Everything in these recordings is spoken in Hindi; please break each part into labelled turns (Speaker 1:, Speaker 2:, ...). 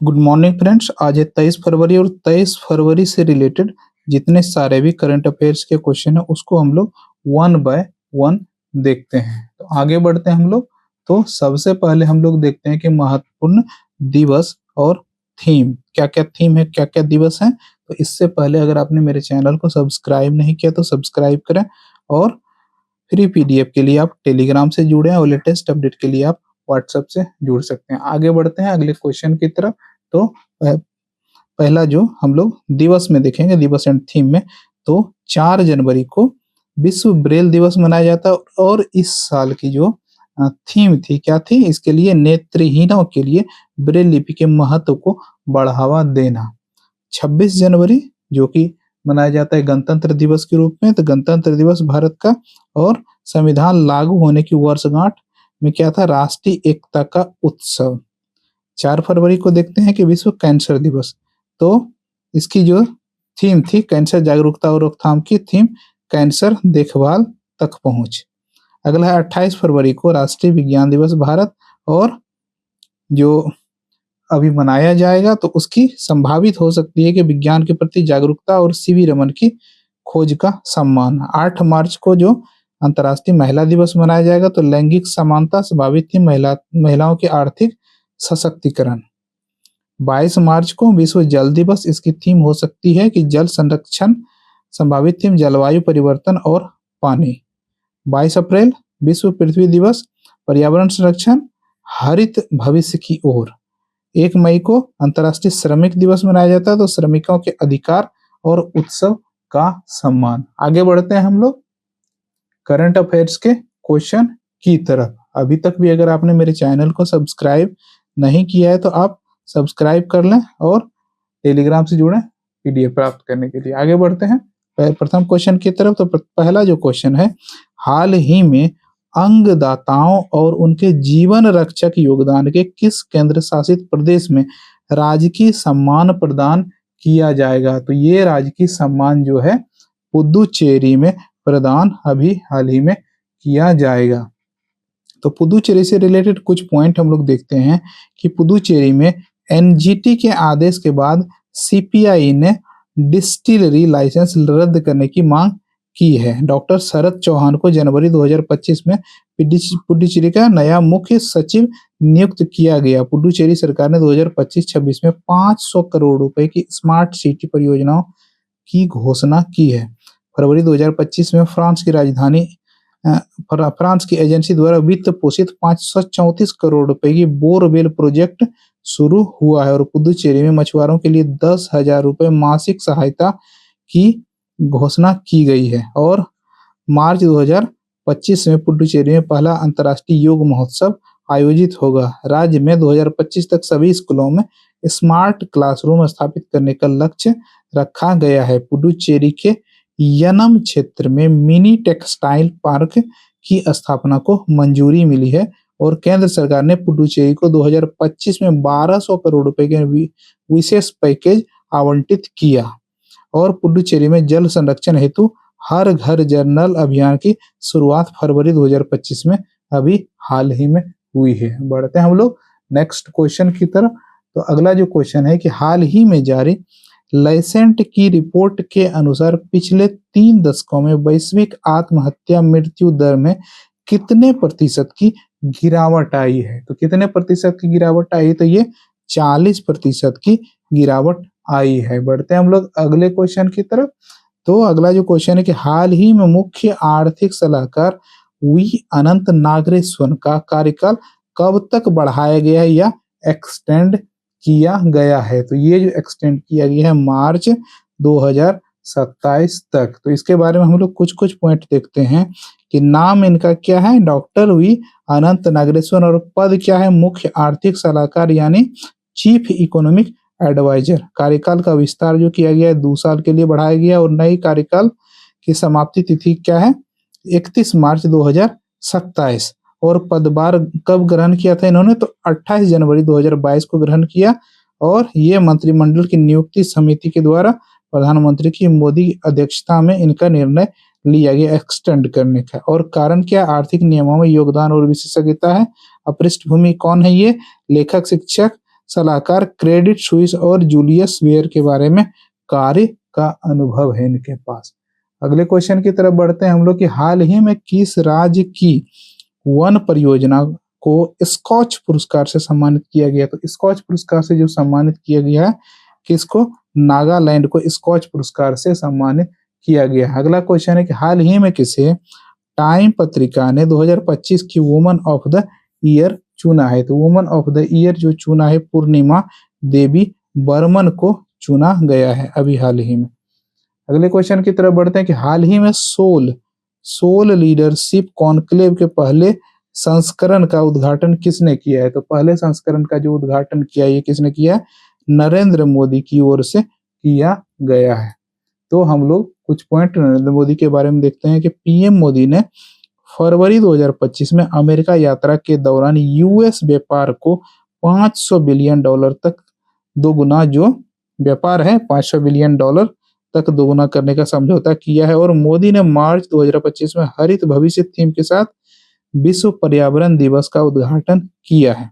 Speaker 1: Good morning friends. आज है 23 फरवरी और 23 फरवरी से रिलेटेड जितने सारे भी करंट अफेयर्स के क्वेश्चन है उसको हम लोग वन बाय वन देखते हैं। तो आगे बढ़ते हैं हम लोग। तो सबसे पहले हम लोग देखते हैं कि महत्वपूर्ण दिवस और थीम, क्या क्या थीम है, क्या क्या दिवस है। तो इससे पहले अगर आपने मेरे चैनल को सब्सक्राइब नहीं किया तो सब्सक्राइब करें, और फ्री पीडीएफ के लिए आप टेलीग्राम से जुड़े हैं और लेटेस्ट अपडेट के लिए आप व्हाट्सएप से जुड़ सकते हैं। आगे बढ़ते हैं अगले क्वेश्चन की तरफ। तो पहला जो हम लोग दिवस में देखेंगे, दिवस एंड थीम में, तो 4 जनवरी को विश्व ब्रेल दिवस मनाया जाता है। और इस साल की जो थीम थी, क्या थी, इसके लिए नेत्रहीनों के लिए ब्रेल लिपि के महत्व को बढ़ावा देना। 26 जनवरी जो कि मनाया जाता है गणतंत्र दिवस के रूप में, तो गणतंत्र दिवस भारत का, और संविधान लागू होने की वर्षगांठ में क्या था, राष्ट्रीय एकता का उत्सव। 4 फरवरी को देखते हैं कि विश्व कैंसर दिवस। तो इसकी जो थीम थी कैंसर जागरूकता और रोकथाम की थीम, कैंसर देखभाल तक पहुंच। अगला है 28 फरवरी को राष्ट्रीय विज्ञान दिवस भारत, और जो अभी मनाया जाएगा तो उसकी संभावित हो सकती है कि विज्ञान के प्रति जागरूकता और सीवी रमन की खोज का सम्मान। 8 मार्च को जो अंतर्राष्ट्रीय महिला दिवस मनाया जाएगा, तो लैंगिक समानता संभावित थी, महिलाओं के आर्थिक सशक्तिकरण। 22 मार्च को विश्व जल दिवस, इसकी थीम हो सकती है कि जल संरक्षण, संभावित थीम जलवायु परिवर्तन और पानी। 22 अप्रैल विश्व पृथ्वी दिवस, पर्यावरण संरक्षण, हरित भविष्य की ओर। 1 मई को अंतर्राष्ट्रीय श्रमिक दिवस मनाया जाता है, तो श्रमिकों के अधिकार और उत्सव का सम्मान। आगे बढ़ते हैं हम लोग करंट अफेयर्स के क्वेश्चन की तरफ। अभी तक भी अगर आपने मेरे चैनल को सब्सक्राइब नहीं किया है तो आप सब्सक्राइब कर लें और टेलीग्राम से जुड़ें पीडीएफ प्राप्त करने के लिए। आगे बढ़ते हैं प्रथम क्वेश्चन की तरफ। तो पहला जो क्वेश्चन है, हाल ही में अंगदाताओं और उनके जीवन रक्षक योगदान के किस केंद्र शासित प्रदेश में राजकीय सम्मान प्रदान किया जाएगा? तो ये राजकीय सम्मान जो है पुदुचेरी में प्रदान अभी हाल ही में किया जाएगा। तो पुदुचेरी से रिलेटेड कुछ पॉइंट हम लोग देखते हैं कि पुदुचेरी में एनजीटी के आदेश के बाद सीपीआई ने डिस्टिलरी लाइसेंस रद्द करने की मांग की है। डॉक्टर शरद चौहान को जनवरी 2025 में पुडुचेरी का नया मुख्य सचिव नियुक्त किया गया। पुडुचेरी सरकार ने 2025-26 में 500 करोड़ रुपए की स्मार्ट सिटी परियोजनाओं की घोषणा की है। फरवरी 2025 में फ्रांस की एजेंसी द्वारा वित्त पोषित 534 करोड़ रुपए की बोरवेल प्रोजेक्ट शुरू हुआ है। और पुदुचेरी में मछुआरों के लिए 10,000 रुपए मासिक सहायता की घोषणा की गई है। और मार्च 2025 में पुडुचेरी में पहला अंतर्राष्ट्रीय योग महोत्सव आयोजित होगा। राज्य में 2025 तक सभी स्कूलों में स्मार्ट क्लासरूम स्थापित करने का लक्ष्य रखा गया है। पुडुचेरी के यनम क्षेत्र में मिनी टेक्सटाइल पार्क की स्थापना को मंजूरी मिली है। और केंद्र सरकार ने पुडुचेरी को 2025 में 1200 करोड़ रुपए के विशेष पैकेज आवंटित किया। और पुडुचेरी में जल संरक्षण हेतु हर घर जल अभियान की शुरुआत फरवरी 2025 में अभी हाल ही में हुई है। बढ़ते हैं हम लोग नेक्स्ट क्वेश्चन की तरफ। तो अगला जो क्वेश्चन है कि हाल ही में जारी लाइसेंट की रिपोर्ट के अनुसार पिछले 3 दशकों में वैश्विक आत्महत्या मृत्यु दर में कितने प्रतिशत की गिरावट आई है? तो कितने प्रतिशत की गिरावट आई? तो ये 40% की गिरावट आई है। बढ़ते हैं हम लोग अगले क्वेश्चन की तरफ। तो अगला जो क्वेश्चन है कि हाल ही में मुख्य आर्थिक सलाहकार वी अनंत नागेश्वरन का कार्यकाल कब तक बढ़ाया गया है या एक्सटेंड किया गया है? तो ये जो एक्सटेंड किया गया है मार्च 2027 तक। तो इसके बारे में हम लोग कुछ कुछ पॉइंट देखते हैं कि नाम इनका क्या है, डॉक्टर वी अनंत नागेश्वरन, और पद क्या है, मुख्य आर्थिक सलाहकार यानी चीफ इकोनॉमिक एडवाइजर। कार्यकाल का विस्तार जो किया गया है 2 साल के लिए बढ़ाया गया, और नई कार्यकाल की समाप्ति तिथि क्या है, 31 मार्च 2027। और पदभार कब ग्रहण किया था इन्होंने? तो 28 जनवरी 2022 को ग्रहण किया। और ये मंत्रिमंडल की नियुक्ति समिति के द्वारा प्रधानमंत्री की मोदी अध्यक्षता में इनका निर्णय लिया गया एक्सटेंड करने का। और कारण क्या, आर्थिक नियमों में योगदान और विशेषज्ञता है। पृष्ठभूमि कौन है ये, लेखक शिक्षक सलाहकार क्रेडिट स्विस और जूलियस वेयर के बारे में कार्य का अनुभव है इनके पास। अगले क्वेश्चन की तरफ बढ़ते हैं हम लोग कि हाल ही में किस राज्य की वन परियोजना को स्कॉच पुरस्कार से सम्मानित किया गया। तो स्कॉच पुरस्कार से जो सम्मानित किया गया है किसको, नागालैंड को स्कॉच पुरस्कार से सम्मानित किया गया। अगला क्वेश्चन है कि हाल ही में किसे टाइम पत्रिका ने 2025 की वुमन ऑफ द ईयर चुना है। तो वुमन ऑफ द ईयर जो चुना है पूर्णिमा देवी बर्मन को चुना गया है अभी हाल ही में। अगले क्वेश्चन की तरफ बढ़ते हैं कि हाल ही में सोल लीडरशिप कॉन्क्लेव के पहले संस्करण का उद्घाटन किसने किया है। तो पहले संस्करण का जो उद्घाटन किया ये किसने किया है, नरेंद्र मोदी की ओर से किया गया है। तो हम लोग कुछ पॉइंट नरेंद्र मोदी के बारे में देखते हैं कि पीएम मोदी ने फरवरी 2025 में अमेरिका यात्रा के दौरान यूएस व्यापार को $500 बिलियन तक दोगुना, जो व्यापार है $500 बिलियन तक दोगुना करने का समझौता किया है। और मोदी ने मार्च 2025 में हरित भविष्य थीम के साथ विश्व पर्यावरण दिवस का उद्घाटन किया है।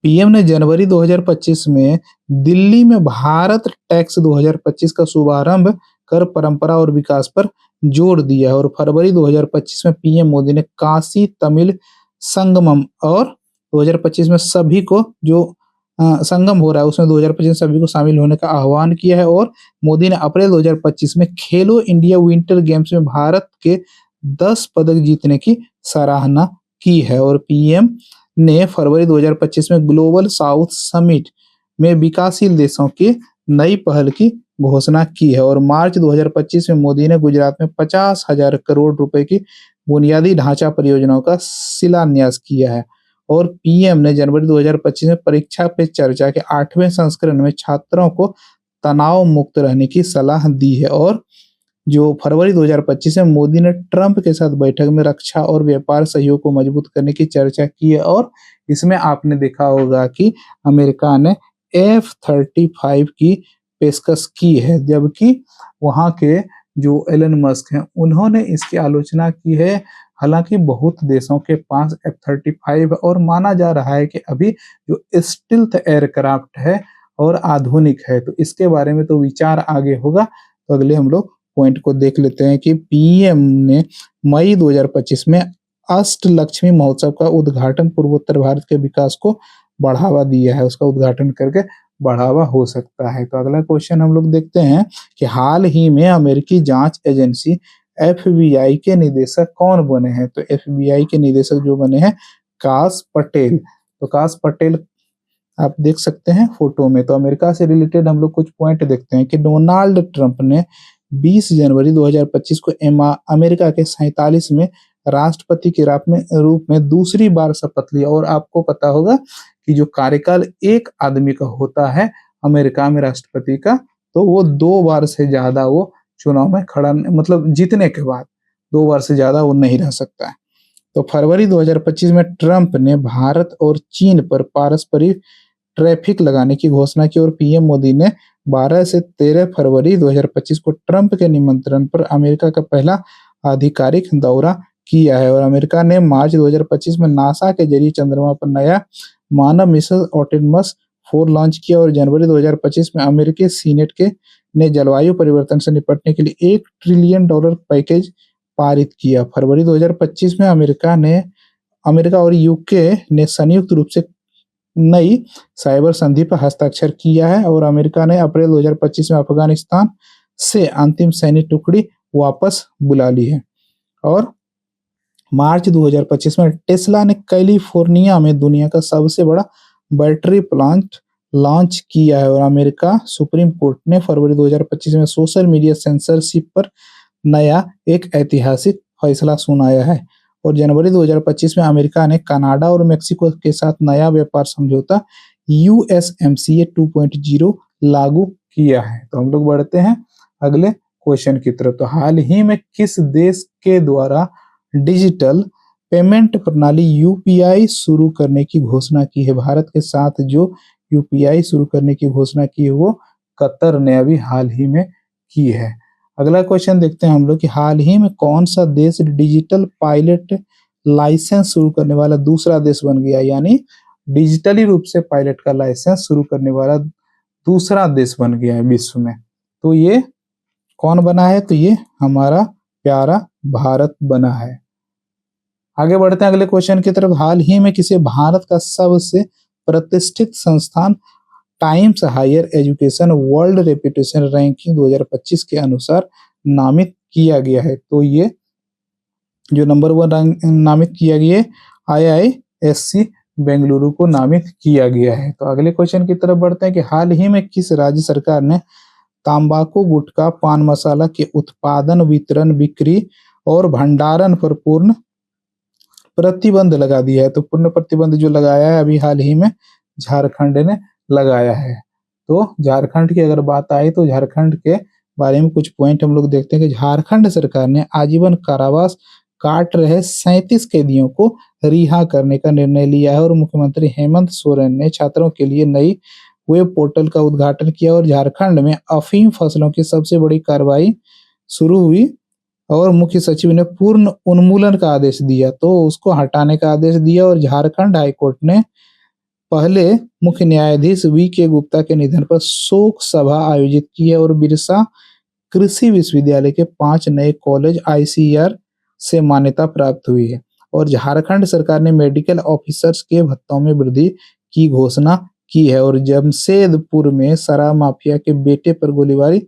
Speaker 1: पीएम ने जनवरी 2025 में दिल्ली में भारत टैक्स 2025 का शुभारंभ कर परंपरा और विकास पर जोर दिया है। और फरवरी 2025 में पीएम मोदी ने काशी तमिल संगमम और 2025 में सभी को जो संगम हो रहा है उसमें 2025 में सभी को शामिल होने का आह्वान किया है। और मोदी ने अप्रैल 2025 में खेलो इंडिया विंटर गेम्स में भारत के 10 पदक जीतने की सराहना की है। और पीएम ने फरवरी 2025 में ग्लोबल साउथ समिट में विकासशील देशों की नई पहल की घोषणा की है। और मार्च 2025 में मोदी ने गुजरात में 50,000 करोड़ रुपए की बुनियादी ढांचा परियोजनाओं का शिलान्यास किया है। और पीएम ने जनवरी 2025 में परीक्षा पे चर्चा के 8वें संस्करण में छात्रों को तनाव मुक्त रहने की सलाह दी है। और जो फरवरी 2025 में मोदी ने ट्रंप के साथ बैठक में रक्षा और व्यापार सहयोग को मजबूत करने की चर्चा की है। और इसमें आपने देखा होगा कि अमेरिका ने F-35 की पेशकश की है, जबकि वहां के जो एलन मस्क हैं उन्होंने इसकी आलोचना की है। हालांकि बहुत देशों के पास F-35 और माना जा रहा है कि अभी जो स्टिल्थ एयरक्राफ्ट है और आधुनिक है, तो इसके बारे में तो विचार आगे होगा। तो अगले हम लोग पॉइंट को देख लेते हैं कि पीएम ने मई 2025 में अष्टलक्ष्मी महोत्सव का उद्घाटन पूर्वोत्तर भारत के विकास को बढ़ावा दिया है, उसका उद्घाटन करके बढ़ावा हो सकता है। तो अगला क्वेश्चन हम लोग देखते हैं कि हाल ही में अमेरिकी जांच एजेंसी FBI के निदेशक कौन बने हैं। तो FBI के निदेशक जो बने हैं काश पटेल। तो काश पटेल आप देख सकते हैं फोटो में। तो अमेरिका से रिलेटेड हम लोग कुछ पॉइंट देखते हैं कि डोनाल्ड ट्रंप ने 20 जनवरी 2025 को अमेरिका के 47वें राष्ट्रपति के रूप में दूसरी बार शपथ लिया। और आपको पता होगा कि जो कार्यकाल एक आदमी का होता है अमेरिका में राष्ट्रपति का, तो वो 2 बार से ज्यादा वो चुनाव में खड़ा, मतलब जीतने के बाद 2 बार से ज्यादा वो नहीं रह सकता है। तो फरवरी 2025 में ट्रंप ने भारत और चीन पर पारस्परिक ट्रैफिक लगाने की घोषणा की। और पीएम मोदी ने 12 से 13 फरवरी 2025 को ट्रंप के निमंत्रण पर अमेरिका का पहला आधिकारिक दौरा किया है। और अमेरिका ने मार्च 2025 में नासा के जरिए चंद्रमा पर नया मानव मिशन आर्टेमिस 4 लॉन्च किया। और जनवरी 2025 में अमेरिकी सीनेट ने जलवायु परिवर्तन से निपटने के लिए $1 ट्रिलियन पैकेज पारित किया। फरवरी 2025 में अमेरिका और यूके ने संयुक्त रूप से नई साइबर संधि पर हस्ताक्षर किया है। और अमेरिका ने अप्रैल 2025 में अफगानिस्तान से अंतिम सैनिक टुकड़ी वापस बुला ली है। और मार्च 2025 में टेस्ला ने कैलिफोर्निया में दुनिया का सबसे बड़ा बैटरी प्लांट लॉन्च किया है। और अमेरिका सुप्रीम कोर्ट ने फरवरी 2025 में सोशल मीडिया सेंसरशिप पर नया एक ऐतिहासिक फैसला सुनाया है। और जनवरी 2025 में अमेरिका ने कनाडा और मेक्सिको के साथ नया व्यापार समझौता USMCA 2.0 लागू किया है। तो हम लोग बढ़ते हैं अगले क्वेश्चन की तरफ। तो हाल ही में किस देश के द्वारा डिजिटल पेमेंट प्रणाली UPI शुरू करने की घोषणा की है। भारत के साथ जो UPI शुरू करने की घोषणा की है वो कतर ने अभी हाल ही में की है। अगला क्वेश्चन देखते हैं हम लोग कि हाल ही में कौन सा देश डिजिटल पायलट लाइसेंस शुरू करने वाला दूसरा देश बन गया। यानी डिजिटली रूप से पायलट का लाइसेंस शुरू करने वाला दूसरा देश बन गया है विश्व में। तो ये कौन बना है? तो ये हमारा प्यारा भारत बना है। आगे बढ़ते हैं अगले क्वेश्चन की तरफ। हाल ही में किसे भारत का सबसे प्रतिष्ठित संस्थान Times Higher Education World Reputation Ranking 2025 के अनुसार नामित किया गया है? तो ये जो नंबर 1 रैंक नामित किया गया है, IISc बेंगलुरु को नामित किया गया है। तो अगले क्वेश्चन की तरफ बढ़ते हैं कि हाल ही में किस राज्य सरकार ने तंबाकू, गुटखा, पान मसाला के उत्पादन, वितरण, बिक्री और भंडारण पर पूर्ण प्रतिबंध लगा दिया है? तो पूर्ण प्रतिबंध जो लगाया है अभी हाल ही में झारखंड ने लगाया है। तो झारखंड की अगर बात आए तो झारखंड के बारे में कुछ पॉइंट हम लोग देखते हैं कि झारखंड सरकार ने आजीवन कारावास काट रहे 37 कैदियों को रिहा करने का निर्णय लिया है और मुख्यमंत्री हेमंत सोरेन ने छात्रों के लिए नई वेब पोर्टल का उद्घाटन किया और झारखंड में अफीम फसलों की सबसे बड़ी कार्रवाई शुरू हुई और मुख्य सचिव ने पूर्ण उन्मूलन का आदेश दिया, तो उसको हटाने का आदेश दिया। और झारखंड हाईकोर्ट ने पहले मुख्य न्यायाधीश VK गुप्ता के निधन पर शोक सभा आयोजित की है और बिरसा कृषि विश्वविद्यालय के 5 नए कॉलेज ICAR से मान्यता प्राप्त हुई है। और झारखंड सरकार ने मेडिकल ऑफिसर्स के भत्तों में वृद्धि की घोषणा की है और जमशेदपुर में शराब माफिया के बेटे पर गोलीबारी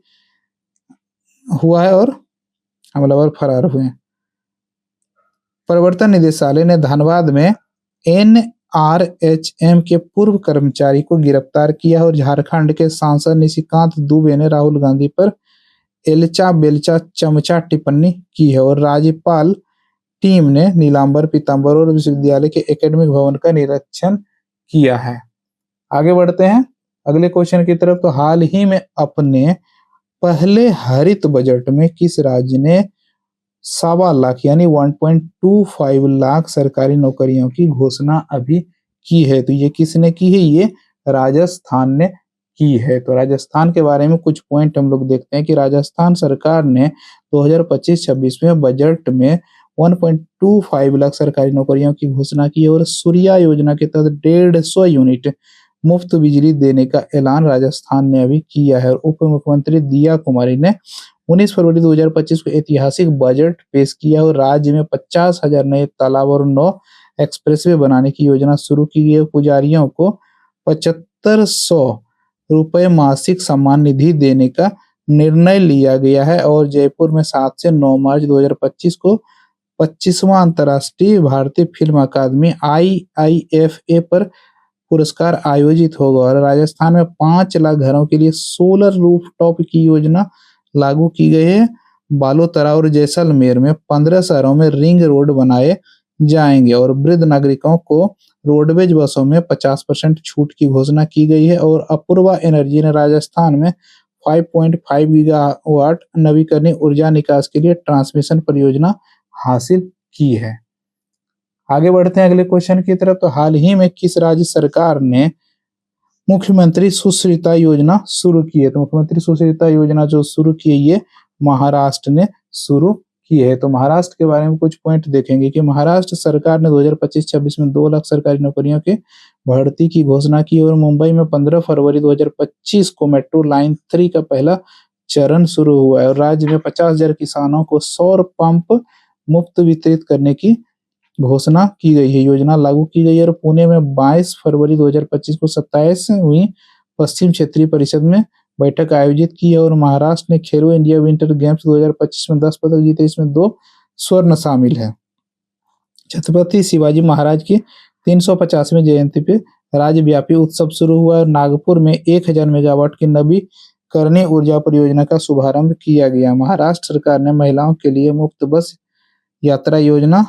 Speaker 1: हुआ है और हमलावर फरार हुए हैं। प्रवर्तन निदेशालय ने धनबाद में NRHM के पूर्व कर्मचारी को गिरफ्तार किया और झारखंड के सांसद निशिकांत दुबे ने राहुल गांधी पर एलचा बेलचा चमचा टिप्पणी की है और राज्यपाल टीम ने नीलांबर पीतांबर और विश्वविद्यालय के एकेडमिक भवन का निरीक्षण किया है। आगे बढ़ते हैं अगले क्वेश्चन की तरफ। तो हाल ही में अपने पहले हरित बजट में किस राज्य ने 1.25 लाख यानी 1.25 लाख सरकारी नौकरियों की घोषणा अभी की है? तो ये किसने की है? ये राजस्थान ने की है। तो राजस्थान के बारे में कुछ पॉइंट हम लोग देखते हैं कि राजस्थान सरकार ने 2025-26 में बजट में 1.25 लाख सरकारी नौकरियों की घोषणा की और सूर्या योजना के तहत 150 यूनिट मुफ्त बिजली देने का ऐलान राजस्थान ने अभी किया है। और उप मुख्यमंत्री दिया कुमारी ने 19 फरवरी 2025 को ऐतिहासिक बजट पेश किया और राज्य में 50,000 नए तालाब और 9 एक्सप्रेसवे बनाने की योजना शुरू की गई है। पुजारियों को 7500 रुपए मासिक सम्मान निधि देने का निर्णय लिया गया है और जयपुर में 7 से 9 मार्च 2025 को 25वां अंतर्राष्ट्रीय भारतीय फिल्म अकादमी IIFA पर पुरस्कार आयोजित होगा। और राजस्थान में 5 लाख घरों के लिए सोलर रूफटॉप की योजना लागू की गई है। बालोतरा और जैसलमेर में 15 शहरों में रिंग रोड बनाए जाएंगे और वृद्ध नागरिकों को रोडवेज बसों में 50% छूट की घोषणा की गई है। और अपूर्वा एनर्जी ने राजस्थान में 5.5 गीगावाट नवीकरणीय ऊर्जा निकास के लिए ट्रांसमिशन परियोजना हासिल की है। आगे बढ़ते हैं अगले क्वेश्चन की तरफ। तो हाल ही में किस राज्य सरकार ने मुख्यमंत्री सुश्रिता योजना शुरू की है? तो मुख्यमंत्री सुश्रिता योजना जो शुरू की है ये महाराष्ट्र ने शुरू की है। तो महाराष्ट्र के बारे में कुछ पॉइंट देखेंगे कि महाराष्ट्र सरकार ने 2025-26 में 2 लाख सरकारी नौकरियों के भर्ती की घोषणा की और मुंबई में 15 फरवरी 2025 को मेट्रो लाइन 3 का पहला चरण शुरू हुआ है और राज्य में 50,000 किसानों को सौर पंप मुफ्त वितरित करने की घोषणा की गई है, योजना लागू की गई है। और पुणे में 22 फरवरी 2025 को 27वीं पश्चिम क्षेत्रीय परिषद में बैठक आयोजित की है और महाराष्ट्र ने खेलो इंडिया विंटर गेम्स 2025 में 10 पदक जीते, इसमें 2 स्वर्ण शामिल है। छत्रपति शिवाजी महाराज की 350वीं जयंती पे राज्यव्यापी उत्सव शुरू हुआ और नागपुर में 1000 मेगावाट की नवीकरणीय ऊर्जा परियोजना का शुभारंभ किया गया। महाराष्ट्र सरकार ने महिलाओं के लिए मुफ्त बस यात्रा योजना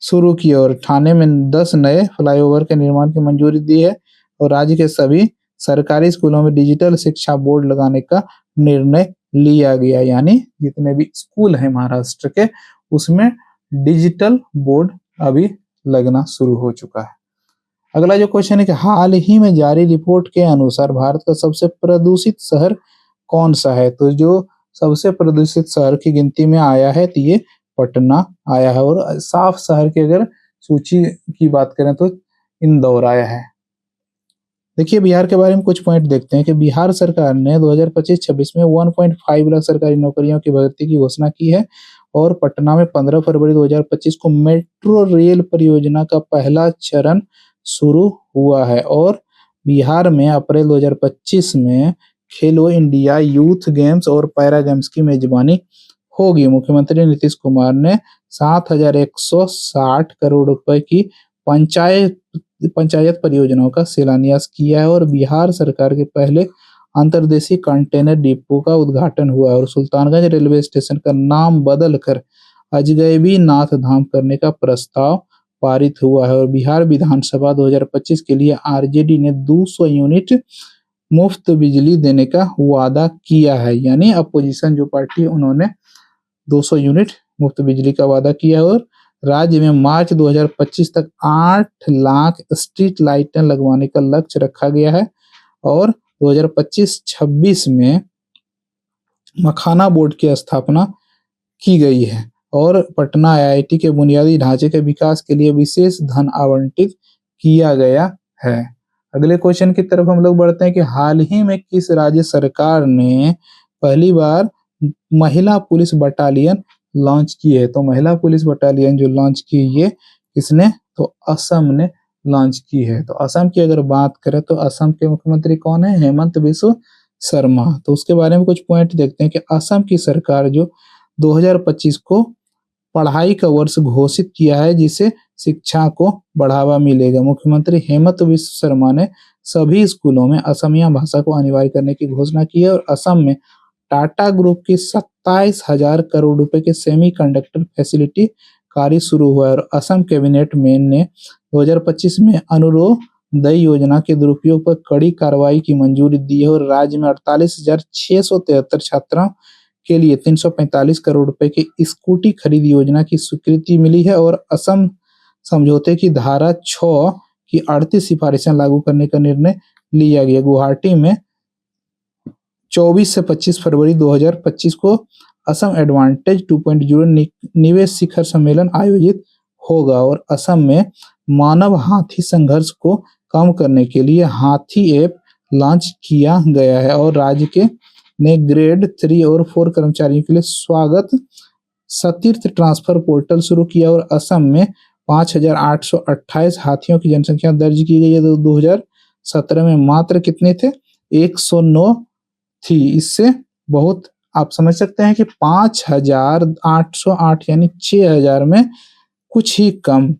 Speaker 1: शुरू की और ठाणे में 10 नए फ्लाईओवर के निर्माण की मंजूरी दी है और राज्य के सभी सरकारी स्कूलों में डिजिटल शिक्षा बोर्ड लगाने का निर्णय लिया गया, यानी जितने भी स्कूल हैं महाराष्ट्र के उसमें डिजिटल बोर्ड अभी लगना शुरू हो चुका है। अगला जो क्वेश्चन है कि हाल ही में जारी रिपोर्ट के अनुसार भारत का सबसे प्रदूषित शहर कौन सा है? तो जो सबसे प्रदूषित शहर की गिनती में आया है तो ये पटना आया है। और साफ शहर की अगर सूची की बात करें तो इंदौर आया है। देखिए बिहार के बारे में कुछ पॉइंट देखते हैं कि बिहार सरकार ने 2025-26 में 1.5 लाख सरकारी नौकरियों की भर्ती की घोषणा की है और पटना में 15 फरवरी 2025 को मेट्रो रेल परियोजना का पहला चरण शुरू हुआ है और बिहार में अप्रैल 2025 में खेलो इंडिया यूथ गेम्स और पैरा गेम्स की मेजबानी होगी। मुख्यमंत्री नीतीश कुमार ने 7,160 करोड़ रुपए की पंचायत पंचायत परियोजनाओं का शिलान्यास किया है और बिहार सरकार के पहले अंतर्देशीय कंटेनर डिपो का उद्घाटन हुआ है और सुल्तानगंज रेलवे स्टेशन का नाम बदलकर अजगैबी नाथ धाम करने का प्रस्ताव पारित हुआ है और बिहार विधानसभा 2025 के लिए आरजेडी ने 200 यूनिट मुफ्त बिजली देने का वादा किया है। यानी अपोजिशन जो पार्टी उन्होंने 200 यूनिट मुफ्त बिजली का वादा किया है और राज्य में मार्च 2025 तक 8 लाख स्ट्रीट लाइटें लगवाने का लक्ष्य रखा गया है और 2025-26 में मखाना बोर्ड की स्थापना की गई है और पटना आईआईटी के बुनियादी ढांचे के विकास के लिए विशेष धन आवंटित किया गया है। अगले क्वेश्चन की तरफ हम लोग बढ़ते हैं कि हाल ही में किस राज्य सरकार ने पहली बार महिला पुलिस बटालियन लॉन्च की है। तो महिला पुलिस बटालियन जो लॉन्च की ये किसने, तो असम ने लॉन्च की है। तो असम की अगर बात करें तो असम के मुख्यमंत्री कौन है, हेमंत बिस्व शर्मा। तो उसके बारे में कुछ पॉइंट देखते हैं कि असम की सरकार जो 2025 को पढ़ाई का वर्ष घोषित किया है जिससे शिक्षा को बढ़ावा मिलेगा। मुख्यमंत्री हेमंत बिस्व शर्मा ने सभी स्कूलों में असमिया भाषा को अनिवार्य करने की घोषणा की है और असम में टाटा ग्रुप की 27,000 करोड़ रुपए के सेमीकंडक्टर फैसिलिटी कार्य शुरू हुआ है और असम कैबिनेट ने 2025 में अनुरोधय योजना के दुरुपयोग पर कड़ी कार्रवाई की मंजूरी दी है और राज्य में 48,673 छात्राओं के लिए 345 करोड़ रुपए की स्कूटी खरीद योजना की स्वीकृति मिली है और असम समझौते की धारा 6 की 38 सिफारिशें लागू करने का निर्णय लिया गया। गुवाहाटी में 24 से 25 फरवरी 2025 को असम एडवांटेज 2.0 निवेश शिखर सम्मेलन आयोजित होगा और असम में मानव हाथी संघर्ष को कम करने के लिए हाथी ऐप लॉन्च किया गया है और राज्य के ने ग्रेड 3 और 4 कर्मचारियों के लिए स्वागत सतीर्थ ट्रांसफर पोर्टल शुरू किया और असम में 5,828 हाथियों की जनसंख्या दर्ज की गई है। 2017 में मात्र कितने थे, 109 थी। इससे बहुत आप समझ सकते हैं कि 5,808 यानी 6,000 में कुछ ही कम,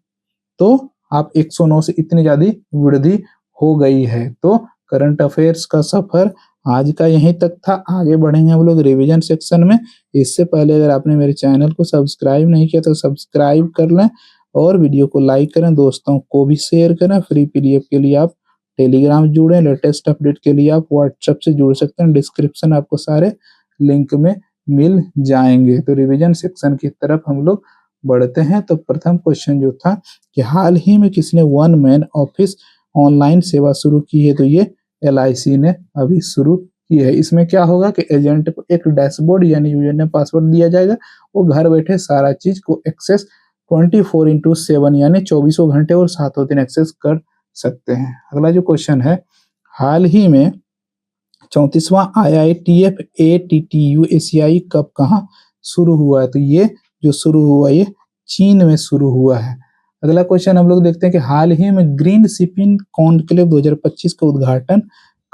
Speaker 1: तो आप 109 से इतनी ज्यादा वृद्धि हो गई है। तो करंट अफेयर्स का सफर आज का यहीं तक था। आगे बढ़ेंगे हम लोग रिवीजन सेक्शन में। इससे पहले अगर आपने मेरे चैनल को सब्सक्राइब नहीं किया तो सब्सक्राइब कर लें और वीडियो को लाइक करें, दोस्तों को भी शेयर करें। फ्री पीडीएफ के लिए आप टेलीग्राम जुड़ें, लेटेस्ट अपडेट के लिए आप व्हाट्सएप से जुड़ सकते हैं। डिस्क्रिप्शन आपको सारे लिंक में मिल जाएंगे। तो रिवीजन सेक्शन की तरफ हम लोग बढ़ते हैं। तो प्रथम क्वेश्चन जो था कि हाल ही में किसने वन मैन ऑफिस ऑनलाइन सेवा शुरू की है। तो ये LIC ने अभी शुरू की है। इसमें क्या होगा कि एजेंट को एक डैशबोर्ड यानी यूजर नेम पासवर्ड दिया जाएगा, वो घर बैठे सारा चीज को एक्सेस 24/7 यानी 24 घंटे और 7 दिन एक्सेस कर सकते हैं। अगला जो क्वेश्चन है, हाल ही में 34वां IITF ATTU एशियाई कप कहाँ शुरू हुआ है। तो ये जो शुरू हुआ ये चीन में शुरू हुआ है। अगला क्वेश्चन हम लोग देखते हैं कि हाल ही में ग्रीन शिपिंग कॉन्क्लेव 2025 का उद्घाटन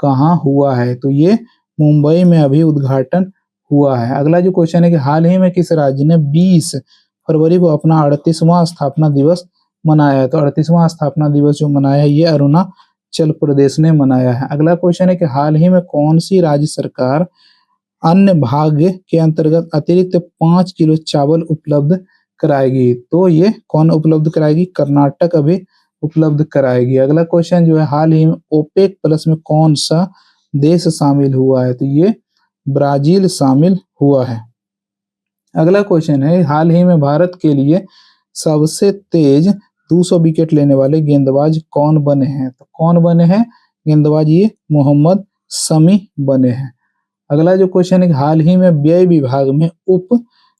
Speaker 1: कहाँ हुआ है। तो ये मुंबई में अभी उद्घाटन हुआ है। अगला जो क्वेश्चन है कि हाल ही में किस राज्य ने 20 फरवरी को अपना 38वां स्थापना दिवस मनाया है। तो 38वां स्थापना दिवस जो मनाया है ये अरुणाचल प्रदेश ने मनाया है। अगला क्वेश्चन है कि हाल ही में कौन सी राज्य सरकार अन्य भाग्य के अंतर्गत अतिरिक्त 5 किलो चावल उपलब्ध कराएगी। तो ये कौन उपलब्ध कराएगी, कर्नाटक अभी उपलब्ध कराएगी। अगला क्वेश्चन जो है, हाल ही में ओपेक प्लस में कौन सा देश शामिल हुआ है। तो ये ब्राजील शामिल हुआ है। अगला क्वेश्चन है, हाल ही में भारत के लिए सबसे तेज 200 विकेट लेने वाले गेंदबाज कौन बने हैं। तो कौन बने हैं गेंदबाज, ये मोहम्मद शमी बने हैं। अगला जो क्वेश्चन है, हाल ही में व्यय विभाग में उप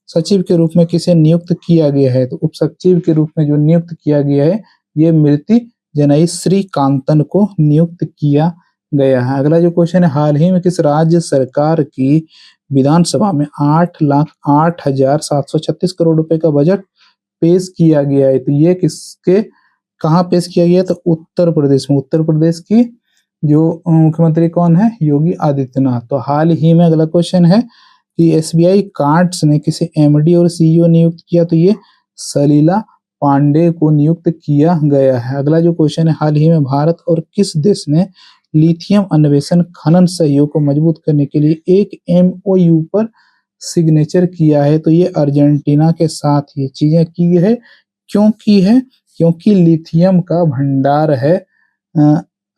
Speaker 1: सचिव के रूप में किसे नियुक्त किया गया है। तो उप सचिव के रूप में जो नियुक्त किया गया है ये मृति जनई श्रीकांतन को नियुक्त किया गया है। अगला जो क्वेश्चन है, हाल ही में किस राज्य सरकार की विधानसभा में 8,08,736 करोड़ रुपए का बजट पेश किया गया है? तो ये किसके कहाँ पेश किया गया? तो उत्तर प्रदेश में। उत्तर प्रदेश की जो मुख्यमंत्री कौन है? योगी आदित्यनाथ। तो हाल ही में अगला क्वेश्चन है कि एसबीआई कार्ड्स ने किसे एमडी और सीईओ नियुक्त किया? तो ये सलीला पांडे को नियुक्त किया गया है। अगला जो क्वेश्चन है, हाल ही में भारत और किस देश ने लिथियम अन्वेषण खनन सहयोग को मजबूत करने के लिए एक एमओयू पर सिग्नेचर किया है? तो ये अर्जेंटीना के साथ ये चीजें की है। क्यों की है? क्योंकि लिथियम का भंडार है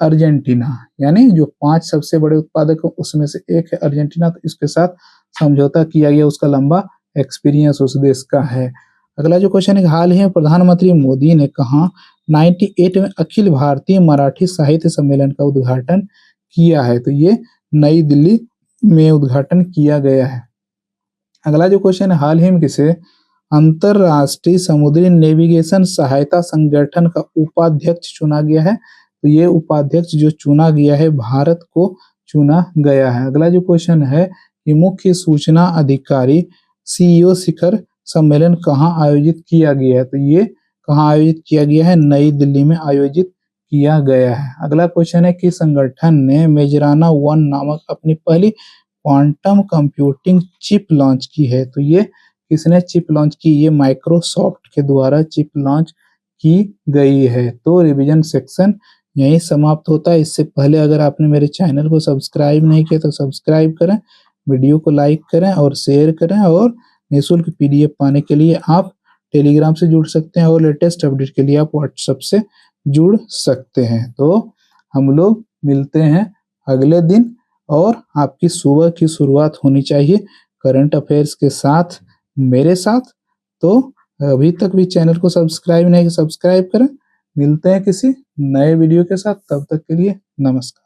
Speaker 1: अर्जेंटीना, यानी जो 5 सबसे बड़े उत्पादक हैं उसमें से एक है अर्जेंटीना, तो इसके साथ समझौता किया गया, उसका लंबा एक्सपीरियंस उस देश का है। अगला जो क्वेश्चन है, हाल ही में प्रधानमंत्री मोदी ने कहा 98 में अखिल भारतीय मराठी साहित्य सम्मेलन का उद्घाटन किया है? तो ये नई दिल्ली में उद्घाटन किया गया है। अगला जो क्वेश्चन है, हाल ही में किसे अंतरराष्ट्रीय समुद्री नेविगेशन सहायता संगठन का उपाध्यक्ष चुना गया है? तो ये उपाध्यक्ष जो चुना गया है, भारत को चुना गया है। अगला जो क्वेश्चन है कि मुख्य सूचना अधिकारी सीईओ शिखर सम्मेलन कहाँ आयोजित किया गया है? तो ये कहाँ आयोजित किया गया है? नई दिल्ली में आयोजित किया गया है। अगला क्वेश्चन है कि संगठन ने मेजराना 1 नामक अपनी पहली क्वांटम कंप्यूटिंग चिप लॉन्च की है? तो ये किसने चिप लॉन्च की? ये माइक्रोसॉफ्ट के द्वारा चिप लॉन्च की गई है। तो रिवीजन सेक्शन यहीं समाप्त होता है। इससे पहले अगर आपने मेरे चैनल को सब्सक्राइब नहीं किया तो सब्सक्राइब करें, वीडियो को लाइक करें और शेयर करें, और निःशुल्क पीडीएफ पाने के लिए आप टेलीग्राम से जुड़ सकते हैं और लेटेस्ट अपडेट के लिए आप व्हाट्सएप से जुड़ सकते हैं। तो हम लोग मिलते हैं अगले दिन, और आपकी सुबह की शुरुआत होनी चाहिए करंट अफेयर्स के साथ, मेरे साथ। तो अभी तक भी चैनल को सब्सक्राइब नहीं, सब्सक्राइब करें। मिलते हैं किसी नए वीडियो के साथ, तब तक के लिए नमस्कार।